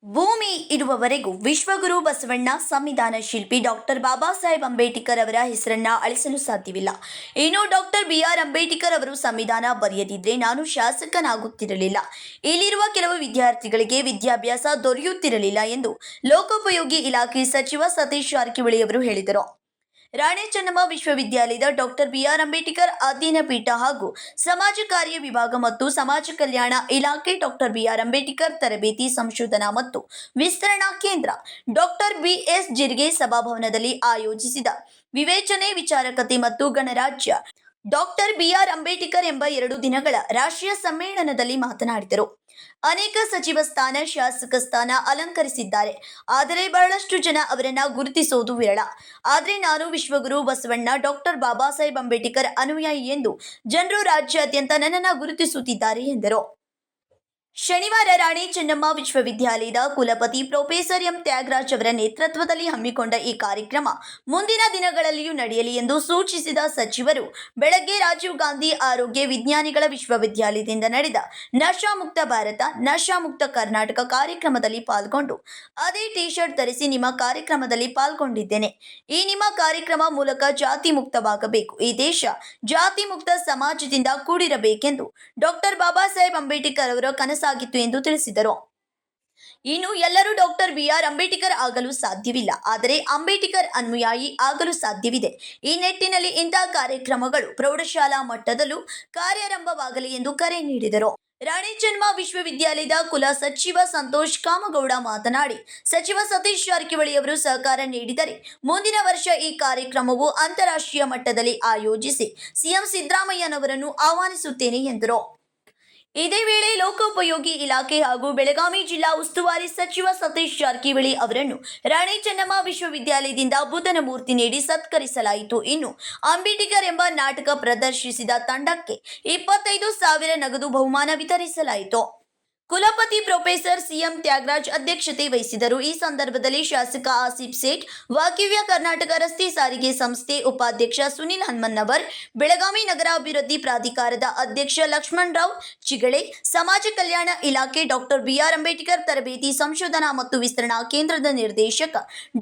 ಭೂಮಿ ಇರುವವರೆಗೂ ವಿಶ್ವಗುರು ಬಸವಣ್ಣ ಸಂವಿಧಾನ ಶಿಲ್ಪಿ ಡಾಕ್ಟರ್ ಬಾಬಾ ಸಾಹೇಬ್ ಅಂಬೇಡ್ಕರ್ ಅವರ ಹೆಸರನ್ನ ಅಳಿಸಲು ಸಾಧ್ಯವಿಲ್ಲ. ಇನ್ನು ಡಾಕ್ಟರ್ ಬಿ.ಆರ್. ಅಂಬೇಡ್ಕರ್ ಅವರು ಸಂವಿಧಾನ ಬರೆಯದಿದ್ರೆ ನಾನು ಶಾಸಕನಾಗುತ್ತಿರಲಿಲ್ಲ, ಇಲ್ಲಿರುವ ಕೆಲವು ವಿದ್ಯಾರ್ಥಿಗಳಿಗೆ ವಿದ್ಯಾಭ್ಯಾಸ ದೊರೆಯುತ್ತಿರಲಿಲ್ಲ ಎಂದು ಲೋಕೋಪಯೋಗಿ ಇಲಾಖೆ ಸಚಿವ ಸತೀಶ್ ಜಾರಕಿಹೊಳಿ ಅವರು ಹೇಳಿದರು. ರಾಣಿ ಚೆನ್ನಮ್ಮ ವಿಶ್ವವಿದ್ಯಾಲಯದ ಡಾಕ್ಟರ್ ಬಿ.ಆರ್. ಅಂಬೇಡ್ಕರ್ ಅಧ್ಯಯನ ಪೀಠ ಹಾಗೂ ಸಮಾಜ ಕಾರ್ಯ ವಿಭಾಗ ಮತ್ತು ಸಮಾಜ ಕಲ್ಯಾಣ ಇಲಾಖೆ ಡಾಕ್ಟರ್ ಬಿ.ಆರ್. ಅಂಬೇಡ್ಕರ್ ತರಬೇತಿ ಸಂಶೋಧನಾ ಮತ್ತು ವಿಸ್ತರಣಾ ಕೇಂದ್ರ ಡಾಕ್ಟರ್ ಬಿ.ಎಸ್. ಜಿರ್ಗೆ ಸಭಾಭವನದಲ್ಲಿ ಆಯೋಜಿಸಿದ ವಿವೇಚನೆ, ವಿಚಾರಕತೆ ಮತ್ತು ಗಣರಾಜ್ಯ ಡಾಕ್ಟರ್ ಬಿ.ಆರ್. ಅಂಬೇಡ್ಕರ್ ಎಂಬ 2 ದಿನಗಳ ರಾಷ್ಟ್ರೀಯ ಸಮ್ಮೇಳನದಲ್ಲಿ ಮಾತನಾಡಿದರು. ಅನೇಕ ಸಚಿವ ಸ್ಥಾನ, ಶಾಸಕ ಸ್ಥಾನ ಅಲಂಕರಿಸಿದ್ದಾರೆ. ಆದರೆ ಬಹಳಷ್ಟು ಜನ ಅವರನ್ನ ಗುರುತಿಸೋದು ವಿರಳ. ಆದರೆ ನಾನು ವಿಶ್ವಗುರು ಬಸವಣ್ಣ ಡಾಕ್ಟರ್ ಬಾಬಾ ಸಾಹೇಬ್ ಅಂಬೇಡ್ಕರ್ ಅನುಯಾಯಿ ಎಂದು ಜನರು ರಾಜ್ಯಾದ್ಯಂತ ನನ್ನನ್ನು ಗುರುತಿಸುತ್ತಿದ್ದಾರೆ ಎಂದರು. ಶನಿವಾರ ರಾಣಿ ಚೆನ್ನಮ್ಮ ವಿಶ್ವವಿದ್ಯಾಲಯದ ಕುಲಪತಿ ಪ್ರೊಫೆಸರ್ ಎಂ ತ್ಯಾಗರಾಜ್ ಅವರ ನೇತೃತ್ವದಲ್ಲಿ ಹಮ್ಮಿಕೊಂಡ ಈ ಕಾರ್ಯಕ್ರಮ ಮುಂದಿನ ದಿನಗಳಲ್ಲಿಯೂ ನಡೆಯಲಿ ಎಂದು ಸೂಚಿಸಿದ ಸಚಿವರು, ಬೆಳಗ್ಗೆ ರಾಜೀವ್ ಗಾಂಧಿ ಆರೋಗ್ಯ ವಿಜ್ಞಾನಿಗಳ ವಿಶ್ವವಿದ್ಯಾಲಯದಿಂದ ನಡೆದ ನಶಾ ಮುಕ್ತ ಭಾರತ, ನಶಾ ಮುಕ್ತ ಕರ್ನಾಟಕ ಕಾರ್ಯಕ್ರಮದಲ್ಲಿ ಪಾಲ್ಗೊಂಡು ಅದೇ ಟಿ ಶರ್ಟ್ ಧರಿಸಿ ನಿಮ್ಮ ಕಾರ್ಯಕ್ರಮದಲ್ಲಿ ಪಾಲ್ಗೊಂಡಿದ್ದೇನೆ. ಈ ನಿಮ್ಮ ಕಾರ್ಯಕ್ರಮ ಮೂಲಕ ಜಾತಿ ಮುಕ್ತವಾಗಬೇಕು, ಈ ದೇಶ ಜಾತಿ ಮುಕ್ತ ಸಮಾಜದಿಂದ ಕೂಡಿರಬೇಕೆಂದು ಡಾಕ್ಟರ್ ಬಾಬಾ ಸಾಹೇಬ್ ಅಂಬೇಡ್ಕರ್ ಅವರ ಕನಸಾಗಿತ್ತು ಎಂದು ತಿಳಿಸಿದರು. ಇನ್ನು ಎಲ್ಲರೂ ಡಾಕ್ಟರ್ ಬಿ.ಆರ್. ಅಂಬೇಡ್ಕರ್ ಆಗಲು ಸಾಧ್ಯವಿಲ್ಲ, ಆದರೆ ಅಂಬೇಡ್ಕರ್ ಅನುಯಾಯಿ ಆಗಲು ಸಾಧ್ಯವಿದೆ. ಈ ನಿಟ್ಟಿನಲ್ಲಿ ಇಂತಹ ಕಾರ್ಯಕ್ರಮಗಳು ಪ್ರೌಢಶಾಲಾ ಮಟ್ಟದಲ್ಲೂ ಕಾರ್ಯಾರಂಭವಾಗಲಿ ಎಂದು ಕರೆ ನೀಡಿದರು. ರಾಣಿ ಚೆನ್ನಮ್ಮ ವಿಶ್ವವಿದ್ಯಾಲಯದ ಕುಲ ಸಚಿವ ಸಂತೋಷ್ ಕಾಮಗೌಡ ಮಾತನಾಡಿ, ಸಚಿವ ಸತೀಶ್ ಜಾರಕಿಹೊಳಿ ಅವರು ಸಹಕಾರ ನೀಡಿದರೆ ಮುಂದಿನ ವರ್ಷ ಈ ಕಾರ್ಯಕ್ರಮವು ಅಂತಾರಾಷ್ಟ್ರೀಯ ಮಟ್ಟದಲ್ಲಿ ಆಯೋಜಿಸಿ ಸಿಎಂ ಸಿದ್ದರಾಮಯ್ಯನವರನ್ನು ಆಹ್ವಾನಿಸುತ್ತೇನೆ ಎಂದರು. ಇದೇ ವೇಳೆ ಲೋಕೋಪಯೋಗಿ ಇಲಾಖೆ ಹಾಗೂ ಬೆಳಗಾವಿ ಜಿಲ್ಲಾ ಉಸ್ತುವಾರಿ ಸಚಿವ ಸತೀಶ್ ಜಾರಕಿಹೊಳಿ ಅವರನ್ನು ರಾಣಿ ಚೆನ್ನಮ್ಮ ವಿಶ್ವವಿದ್ಯಾಲಯದಿಂದ ಬುದ್ಧನ ಮೂರ್ತಿ ನೀಡಿ ಸತ್ಕರಿಸಲಾಯಿತು. ಇನ್ನು ಅಂಬೇಡ್ಕರ್ ಎಂಬ ನಾಟಕ ಪ್ರದರ್ಶಿಸಿದ ತಂಡಕ್ಕೆ 25,000 ನಗದು ಬಹುಮಾನ ವಿತರಿಸಲಾಯಿತು. ಕುಲಪತಿ ಪ್ರೊಫೆಸರ್ ಸಿ.ಎಂ. ತ್ಯಾಗರಾಜ್ ಅಧ್ಯಕ್ಷತೆ ವಹಿಸಿದರು. ಈ ಸಂದರ್ಭದಲ್ಲಿ ಶಾಸಕ ಆಸಿಫ್ ಸೇಠ್, ವಾಕಿವ್ಯ ಕರ್ನಾಟಕ ರಸ್ತೆ ಸಾರಿಗೆ ಸಂಸ್ಥೆ ಉಪಾಧ್ಯಕ್ಷ ಸುನಿಲ್ ಹನುಮನ್ನವರ್, ಬೆಳಗಾವಿ ನಗರಾಭಿವೃದ್ಧಿ ಪ್ರಾಧಿಕಾರದ ಅಧ್ಯಕ್ಷ ಲಕ್ಷ್ಮಣರಾವ್ ಚಿಗಳೆ, ಸಮಾಜ ಕಲ್ಯಾಣ ಇಲಾಖೆ ಡಾಕ್ಟರ್ ಬಿ.ಆರ್. ಅಂಬೇಡ್ಕರ್ ತರಬೇತಿ ಸಂಶೋಧನಾ ಮತ್ತು ವಿಸ್ತರಣಾ ಕೇಂದ್ರದ ನಿರ್ದೇಶಕ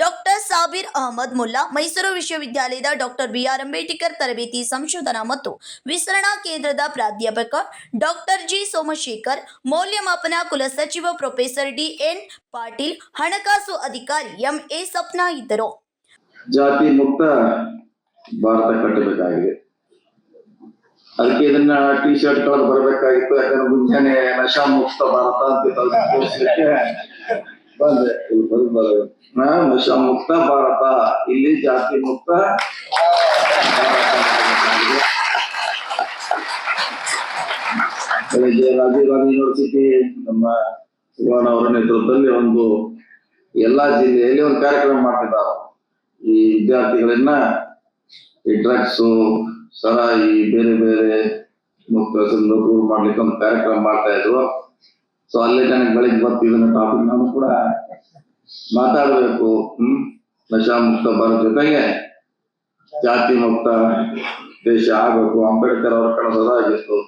ಡಾಕ್ಟರ್ ಸಾಬೀರ್ ಅಹಮದ್ ಮುಲ್ಲಾ, ಮೈಸೂರು ವಿಶ್ವವಿದ್ಯಾಲಯದ ಡಾಕ್ಟರ್ ಬಿ.ಆರ್. ಅಂಬೇಡ್ಕರ್ ತರಬೇತಿ ಸಂಶೋಧನಾ ಮತ್ತು ವಿಸ್ತರಣಾ ಕೇಂದ್ರದ ಪ್ರಾಧ್ಯಾಪಕ ಡಾಕ್ಟರ್ ಜಿ ಸೋಮಶೇಖರ್, ಮೌಲ್ಯಮಾಪನ ಕುಲಸಚಿವ ಪ್ರೊಫೆಸರ್ ಡಿ.ಎನ್. ಪಾಟೀಲ್, ಹಣಕಾಸು ಅಧಿಕಾರಿ ಎಂ.ಎ. ಸಪ್ನಾ ಇದ್ದರು. ಜಾತಿ ಮುಕ್ತ ಭಾರತ ಕಟ್ಟಬೇಕಾಗಿದೆ. ಅದಕ್ಕೆ ಇದನ್ನ ಟಿ ಶರ್ಟ್ ಗಳು ಬರಬೇಕಾಗಿತ್ತು. ಯಾಕಂದ್ರೆ ಮುಂಜಾನೆ ನಶಾ ಮುಕ್ತ ಭಾರತ ಅಂತ ಬಂದೆ. ನಶಾ ಮುಕ್ತ ಭಾರತ, ಇಲ್ಲಿ ಜಾತಿ ಮುಕ್ತ ಬೆಳಗ್ಗೆ ರಾಜೀವ್ ಗಾಂಧಿ ಯೂನಿವರ್ಸಿಟಿ ನಮ್ಮ ಸುವರ್ಣ ಅವರ ನೇತೃತ್ವದಲ್ಲಿ ಎಲ್ಲಾ ಜಿಲ್ಲೆಯಲ್ಲಿ ಒಂದು ಕಾರ್ಯಕ್ರಮ ಮಾಡ್ತಿದ್ದಾರೆ. ಈ ವಿದ್ಯಾರ್ಥಿಗಳನ್ನ ಈ ಡ್ರಗ್ಸ್, ಸರಾಯಿ, ಬೇರೆ ಬೇರೆ ಮುಕ್ತ ದೂರ ಮಾಡ್ಲಿಕ್ಕೆ ಒಂದು ಕಾರ್ಯಕ್ರಮ ಮಾಡ್ತಾ ಇದ್ರು. ಸೊ ಅಲ್ಲೇ ನನಗೆ ಬೆಳಿಗ್ಗೆ ಬರ್ತೀವಿ ಇದನ್ನ ಟಾಪಿಕ್ ನಾನು ಕೂಡ ಮಾತಾಡ್ಬೇಕು. ನಶಾ ಮುಕ್ತ ಭಾರತ ಜೊತೆಗೆ ಜಾತಿ ಮುಕ್ತ ದೇಶ ಆಗ್ಬೇಕು. ಅಂಬೇಡ್ಕರ್ ಅವರ ಕನಸು ಅದಾಗಿತ್ತು,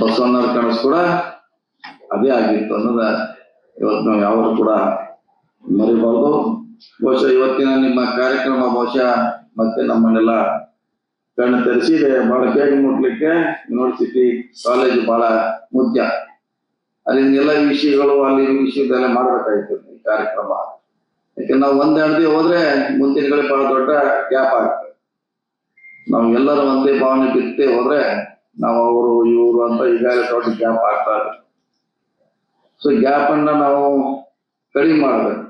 ಬಸವಣ್ಣವ್ರ ಕನಸು ಕೂಡ ಅದೇ ಆಗಿತ್ತು ಅನ್ನೋದ ಇವತ್ತು ನಾವು ಯಾವಾಗ ಕೂಡ ಮರಿಬಾರ್ದು. ಬಹುಶಃ ಇವತ್ತಿನ ನಿಮ್ಮ ಕಾರ್ಯಕ್ರಮ ಬಹುಶಃ ಮತ್ತೆ ನಮ್ಮನ್ನೆಲ್ಲ ಕಣ್ಣು ತೆರೆಸಿದೆ. ಬಹಳ ಬೇಗ ಮುಟ್ಲಿಕ್ಕೆ ಯೂನಿವರ್ಸಿಟಿ ಕಾಲೇಜು ಬಹಳ ಮುಖ್ಯ. ಅಲ್ಲಿಂದ ಎಲ್ಲ ವಿಷಯಗಳು ಅಲ್ಲಿ ವಿಷಯದೆಲ್ಲ ಮಾಡ್ಬೇಕಾಗಿತ್ತು ಈ ಕಾರ್ಯಕ್ರಮ. ಯಾಕಂದ್ರೆ ನಾವು ಒಂದೆರಡು ಹೋದ್ರೆ ಮುಂದಿನ ಕಡೆ ಬಹಳ ದೊಡ್ಡ ಗ್ಯಾಪ್ ಆಗ್ತದೆ. ನಾವು ಎಲ್ಲರೂ ಒಂದೇ ಭಾವನೆ ಬಿತ್ತೇ ಹೋದ್ರೆ ನಾವು ಅವರು ಇವರು ಅಂತ ಈಗಾಗಲೇ ದೊಡ್ಡ ಗ್ಯಾಪ್ ಆಗ್ತಾ ಇದೆ. ಸೊ ಗ್ಯಾಪ್ ಅನ್ನ ನಾವು ಕಡಿಮೆ ಮಾಡಬೇಕು.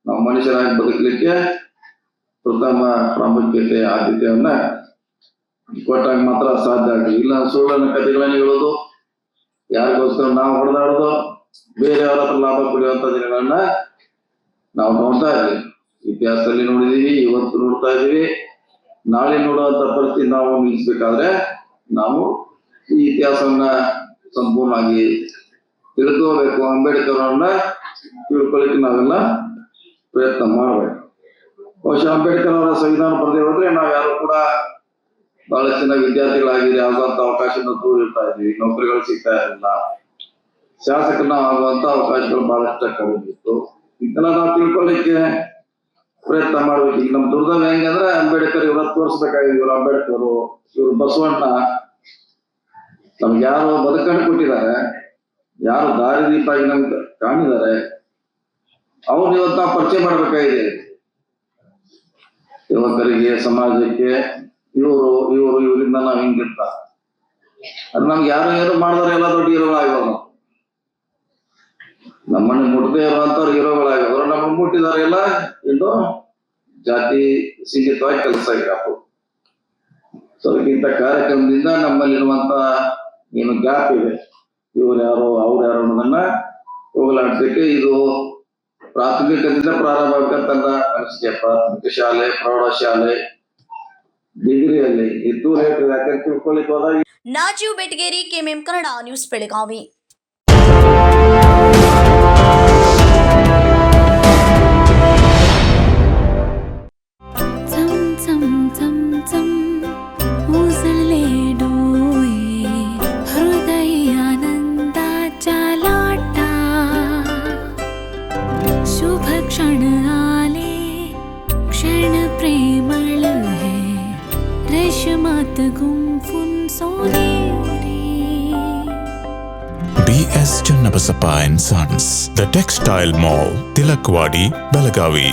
ನಾವು ಮನುಷ್ಯರಾಗಿ ಬದುಕಲಿಕ್ಕೆ ಪ್ರಥಮ ಪ್ರಾಮುಖ್ಯತೆ, ಆದ್ಯತೆಯನ್ನ ಕೊಟ್ಟಾಗ ಮಾತ್ರ ಸಾಧ್ಯ ಆಗ್ತದೆ. ಇಲ್ಲ ಸುಳ್ಳನ ಕಥೆಗಳನ್ನ ಹೇಳೋದು, ಯಾರಿಗೋಸ್ಕರ ನಾವು ಹೊಡೆದಾಡೋದು, ಬೇರೆಯವರ ಹತ್ರ ಲಾಭ ಪಡೆಯುವಂತ ದಿನಗಳನ್ನ ನಾವು ನೋಡ್ತಾ ಇದ್ದೀವಿ. ಇತಿಹಾಸದಲ್ಲಿ ನೋಡಿದೀವಿ, ಇವತ್ತು ನೋಡ್ತಾ ಇದೀವಿ. ನಾಳೆ ನೋಡುವಂತ ಪರಿಸ್ಥಿತಿ ನಾವು ನಿಲ್ಲಿಸ್ಬೇಕಾದ್ರೆ ನಾವು ಈ ಇತಿಹಾಸವನ್ನ ಸಂಪೂರ್ಣವಾಗಿ ತಿಳ್ಕೋಬೇಕು. ಅಂಬೇಡ್ಕರ್ ಅವ್ರನ್ನ ತಿಳ್ಕೊಳ್ಳಿಕ್ಕೆ ನಾವೆಲ್ಲ ಪ್ರಯತ್ನ ಮಾಡ್ಬೇಕು. ಬಹುಶಃ ಅಂಬೇಡ್ಕರ್ ಅವರ ಸಂವಿಧಾನ ಬರದೇ ಹೋದ್ರೆ ನಾವು ಯಾರು ಕೂಡ ಬಹಳಷ್ಟು ಜನ ವಿದ್ಯಾರ್ಥಿಗಳಾಗಿ ಆಗುವಂತ ಅವಕಾಶನ ದೂರ ಇರ್ತಾ ಇದ್ವಿ. ನೌಕರಿಗಳು ಸಿಗ್ತಾ ಇರಲಿಲ್ಲ. ಶಾಸಕನ ಆಗುವಂತ ಅವಕಾಶಗಳು ಬಹಳಷ್ಟು ಕಡಿಮೆ ಇತ್ತು. ಇದನ್ನ ನಾವು ತಿಳ್ಕೊಳ್ಳಿಕ್ಕೆ ಪ್ರಯತ್ನ ಮಾಡ್ಬೇಕು. ಈಗ ನಮ್ ದುರ್ದೈವ ಹೆಂಗಂದ್ರೆ ಅಂಬೇಡ್ಕರ್ ಇವ್ರ ತೋರಿಸ್ಬೇಕಾಗಿದೆ. ಇವ್ರು ಅಂಬೇಡ್ಕರ್, ಇವ್ರು ಬಸವಣ್ಣ ನಮ್ಗೆ ಯಾರು ಬದುಕನ್ನು ಕೊಟ್ಟಿದ್ದಾರೆ, ಯಾರು ದಾರಿ ದೀಪ ಆಗಿ ನಮ್ಗೆ ಕಾಣಿದ್ದಾರೆ, ಅವ್ರನ್ನ ಇವತ್ತು ನಾವು ಪರಿಚಯ ಮಾಡ್ಬೇಕಾಗಿದೆ ಯುವಕರಿಗೆ, ಸಮಾಜಕ್ಕೆ. ಇವರಿಂದ ನಾವ್ ಹಿಂಗಿರ್ತ ಅದು ನಮ್ಗೆ ಯಾರು ಏನು ಮಾಡಿದ್ರೆ ಎಲ್ಲ ದೊಡ್ಡ ಹೀರೋಗಳಾಗ್ಯವರು. ನಮ್ಮನ್ನ ಮುಟ್ಟದೇ ಇರುವಂತವ್ರು ಹೀರೋಗಳಾಗ್ಯವರು. ನಮ್ಮನ್ನ ಮುಟ್ಟಿದಾರೆ ಎಲ್ಲ ಇನ್ನು ಜಾತಿ ಸೀಮಿತವಾಗಿ ಕೆಲಸ ಇರಬೇಕು. ಸೊ ಇಂಥ ಕಾರ್ಯಕ್ರಮದಿಂದ ನಮ್ಮಲ್ಲಿರುವಂತ ಏನು ಗ್ಯಾಪ್ ಇದೆ, ಇವ್ರು ಯಾರು ಅವ್ರು ಯಾರು ಅನ್ನೋದನ್ನ ಹೋಗಲಾಡಿಸಲಿಕ್ಕೆ ಇದು ಪ್ರಾಥಮಿಕದಿಂದ ಪ್ರಾರಂಭ ಆಗ್ಬೇಕಂತ ಅನಿಸಿಕೆ. ಪ್ರಾಥಮಿಕ ಶಾಲೆ, ಪ್ರೌಢಶಾಲೆ, ಡಿಗ್ರಿಯಲ್ಲಿ ಇದ್ದು ರೇಟ್ ಯಾಕೆ ತಿಳ್ಕೊಳ್ಳಿಕ್ಕೆ ಹೋದಾಗ ನಾಜೀವ್ ಬೆಟಗೇರಿ, ಕೆಎಂಎಂ ಕನ್ನಡ ನ್ಯೂಸ್, ಬೆಳಗಾವಿ. शुभ क्षण आले, क्षण प्रेमळ है, रेशमात गुंफून सोनेरी. BS Channabasappa and Sons, The Textile Mall, Tilakvadi, Belagavi.